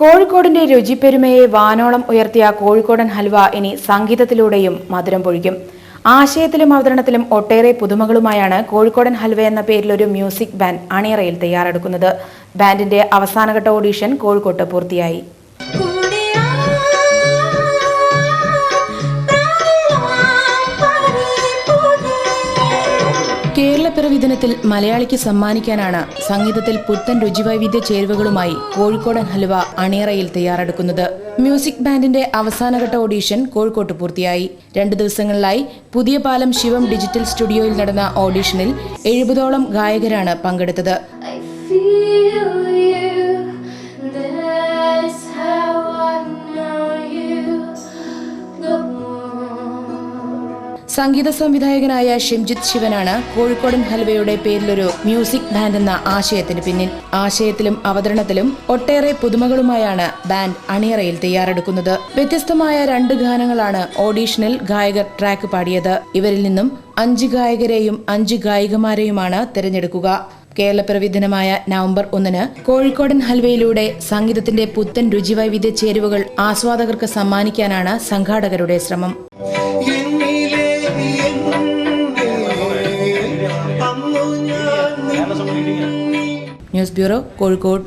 കോഴിക്കോടിന്റെ രുചിപ്പെരുമയെ വാനോളം ഉയർത്തിയ കോഴിക്കോടൻ ഹൽവ ഇനി സംഗീതത്തിലൂടെയും മധുരം പൊഴിക്കും. ആശയത്തിലും അവതരണത്തിലും ഒട്ടേറെ പുതുമകളുമായാണ് കോഴിക്കോടൻ ഹൽവ എന്ന പേരിൽ ഒരു മ്യൂസിക് ബാൻഡ് അണിയറയിൽ തയ്യാറെടുക്കുന്നത്. ബാൻഡിന്റെ അവസാനഘട്ട ഓഡിഷൻ കോഴിക്കോട്ട് പൂർത്തിയായി. കേരളപ്പിറവി ദിനത്തിൽ മലയാളിക്ക് സമ്മാനിക്കാനാണ് സംഗീതത്തിൽ പുത്തൻ രുചിവൈവിധ്യ ചേരുവകളുമായി കോഴിക്കോടൻ ഹൽവ അണിയറയിൽ തയ്യാറെടുക്കുന്നത്. മ്യൂസിക് ബാൻഡിന്റെ അവസാനഘട്ട ഓഡീഷൻ കോഴിക്കോട്ട് പൂർത്തിയായി. 2 ദിവസങ്ങളിലായി പുതിയ പാലം ശിവം ഡിജിറ്റൽ സ്റ്റുഡിയോയിൽ നടന്ന ഓഡീഷനിൽ 70ഓളം ഗായകരാണ് പങ്കെടുത്തത്. സംഗീത സംവിധായകനായ ഷിംജിത്ത് ശിവനാണ് കോഴിക്കോടൻ ഹൽവയുടെ പേരിലൊരു മ്യൂസിക് ബാൻഡ് എന്ന ആശയത്തിന് പിന്നിൽ. ആശയത്തിലും അവതരണത്തിലും ഒട്ടേറെ പുതുമകളുമായാണ് ബാൻഡ് അണിയറയിൽ തയ്യാറെടുക്കുന്നത്. വ്യത്യസ്തമായ 2 ഗാനങ്ങളാണ് ഓഡീഷനിൽ ഗായകർ ട്രാക്ക് പാടിയത്. ഇവരിൽ നിന്നും 5 ഗായകരെയും 5 ഗായികമാരെയുമാണ് തിരഞ്ഞെടുക്കുക. കേരളപ്പിറവി ദിനമായ നവംബർ 1-ന് കോഴിക്കോടൻ ഹൽവയിലൂടെ സംഗീതത്തിന്റെ പുത്തൻ രുചിവൈവിധ്യ ചേരുവകൾ ആസ്വാദകർക്ക് സമ്മാനിക്കാനാണ് സംഘാടകരുടെ ശ്രമം. News bureau, Kozhikode.